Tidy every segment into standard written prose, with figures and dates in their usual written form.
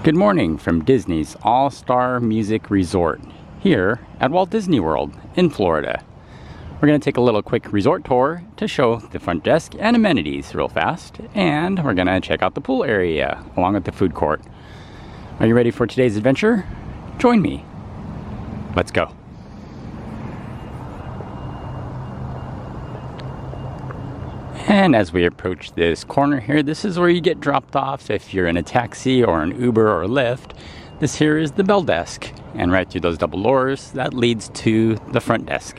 Good morning from Disney's All-Star Music Resort here at Walt Disney World in Florida. We're going to take a little quick resort tour to show the front desk and amenities real fast, and we're going to check out the pool area along with the food court. Are you ready for today's adventure? Join me. Let's go. And as we approach this corner here, this is where you get dropped off if you're in a taxi or an Uber or Lyft. This here is the bell desk, and right through those double doors, that leads to the front desk.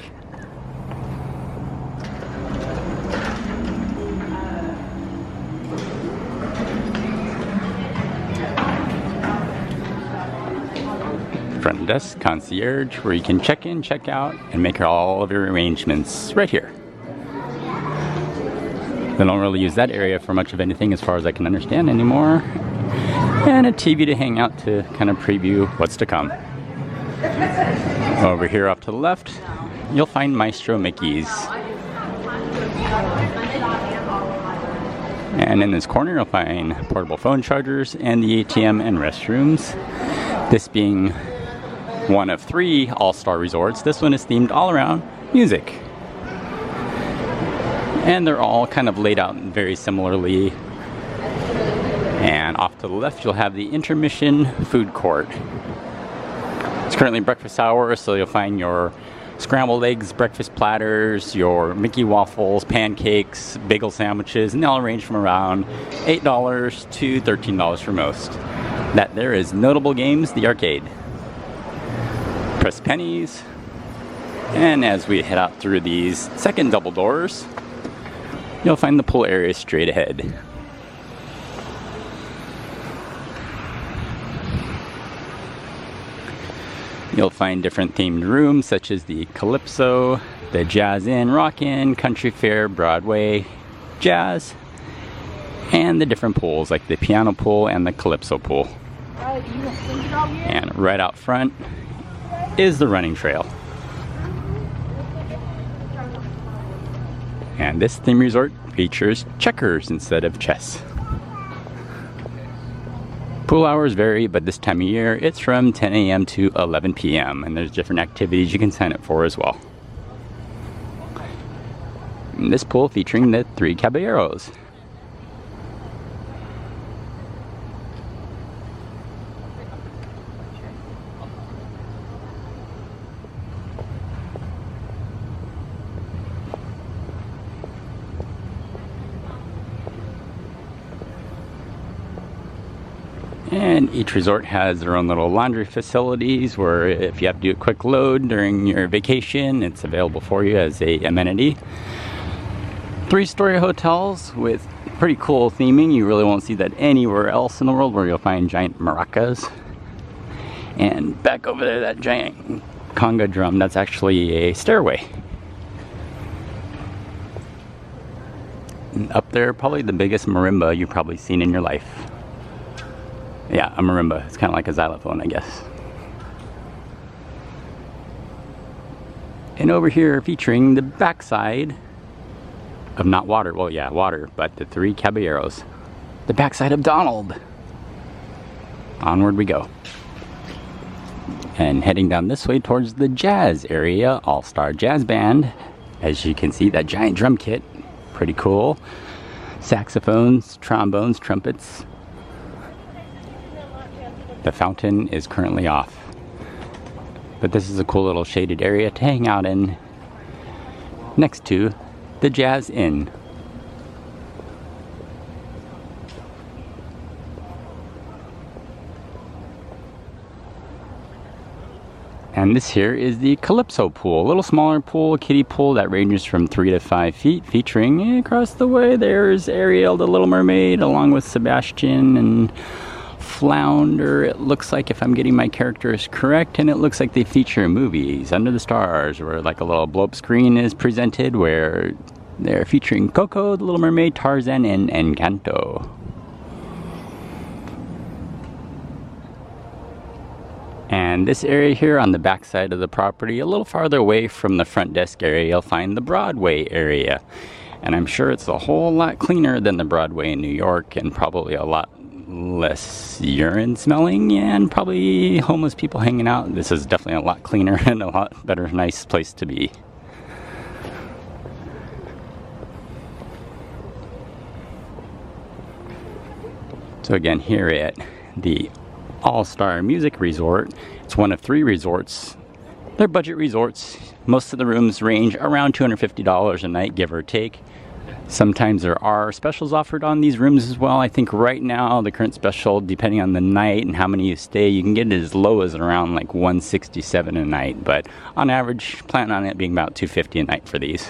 Front desk concierge, where you can check in, check out, and make all of your arrangements right here. They don't really use that area for much of anything as far as I can understand anymore. And a TV to hang out to kind of preview what's to come. Over here off to the left, you'll find Maestro Mickey's. And in this corner, you'll find portable phone chargers and the ATM and restrooms. This being one of 3 all-star resorts, this one is themed all around music. And they're all kind of laid out very similarly. And off to the left, you'll have the intermission food court. It's currently breakfast hour, so you'll find your scrambled eggs, breakfast platters, your Mickey waffles, pancakes, bagel sandwiches, and they all range from around $8 to $13 for most. That there is Notable Games, the arcade. Press pennies. And as we head out through these second double doors, you'll find the pool area straight ahead. You'll find different themed rooms such as the Calypso, the Jazz Inn, Rock Inn, Country Fair, Broadway, Jazz, and the different pools like the Piano Pool and the Calypso Pool. And right out front is the running trail. And this theme resort features checkers instead of chess. Pool hours vary, but this time of year it's from 10 a.m. to 11 p.m. and there's different activities you can sign up for as well. And this pool featuring the 3 Caballeros. And each resort has their own little laundry facilities where if you have to do a quick load during your vacation, it's available for you as a amenity. 3-story hotels with pretty cool theming. You really won't see that anywhere else in the world, where you'll find giant maracas. And back over there, that giant conga drum, that's actually a stairway. And up there, probably the biggest marimba you've probably seen in your life. Yeah, a marimba. It's kind of like a xylophone, I guess. And over here, featuring the backside of not water, well, yeah, water, but the 3 Caballeros. The backside of Donald. Onward we go. And heading down this way towards the jazz area, All-Star Jazz Band. As you can see, that giant drum kit, pretty cool. Saxophones, trombones, trumpets. The fountain is currently off, but this is a cool little shaded area to hang out in next to the Jazz Inn. And this here is the Calypso Pool, a little smaller pool, a kiddie pool that ranges from 3 to 5 feet, featuring across the way there's Ariel, the Little Mermaid, along with Sebastian and Flounder, it looks like, if I'm getting my characters correct, and it looks like they feature movies Under the Stars, where like a little blow-up screen is presented where they're featuring Coco, the Little Mermaid, Tarzan, and Encanto. And this area here on the back side of the property, a little farther away from the front desk area, you'll find the Broadway area. And I'm sure it's a whole lot cleaner than the Broadway in New York, and probably a lot less urine smelling and probably homeless people hanging out. This is definitely a lot cleaner and a lot better, nice place to be. So again, here at the All-Star Music Resort, it's one of 3 resorts. They're budget resorts. Most of the rooms range around $250 a night, give or take. Sometimes there are specials offered on these rooms as well. I think right now the current special, depending on the night and how many you stay, you can get it as low as around like $167 a night. But on average, plan on it being about $250 a night for these.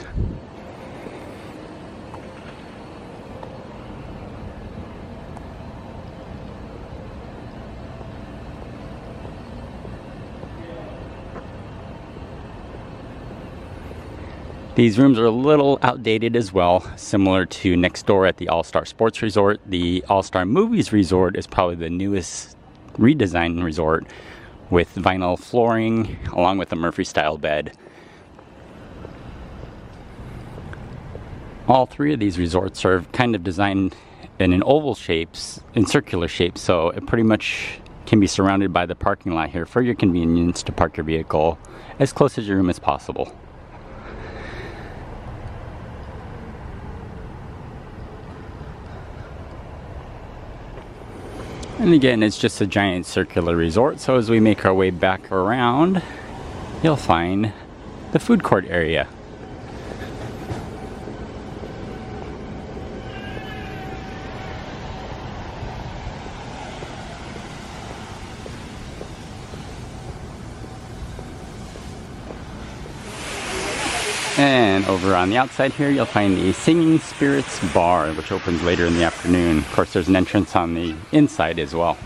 These rooms are a little outdated as well, similar to next door at the All-Star Sports Resort. The All-Star Movies Resort is probably the newest redesigned resort with vinyl flooring along with a Murphy-style bed. All 3 of these resorts are kind of designed in an oval shapes, in circular shapes, so it pretty much can be surrounded by the parking lot here for your convenience to park your vehicle as close as your room as possible. And again, it's just a giant circular resort, so as we make our way back around, you'll find the food court area. And over on the outside here, you'll find the Singing Spirits Bar, which opens later in the afternoon. Of course, there's an entrance on the inside as well.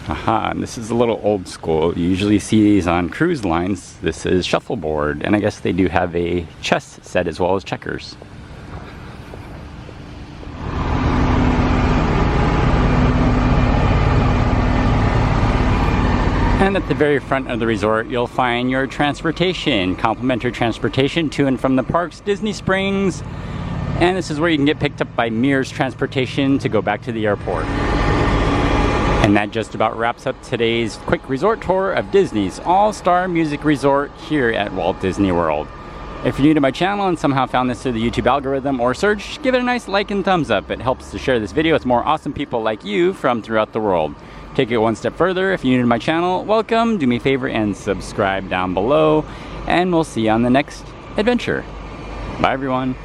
Aha, and this is a little old school. You usually see these on cruise lines. This is shuffleboard, and I guess they do have a chess set as well as checkers. And at the very front of the resort, you'll find your transportation, complimentary transportation to and from the parks, Disney Springs, and this is where you can get picked up by Mears Transportation to go back to the airport. And that just about wraps up today's quick resort tour of Disney's All-Star Music Resort here at Walt Disney World. If you're new to my channel and somehow found this through the YouTube algorithm or search, give it a nice like and thumbs up. It helps to share this video with more awesome people like you from throughout the world. Take it one step further. If you're new to my channel, welcome. Do me a favor and subscribe down below. And we'll see you on the next adventure. Bye, everyone.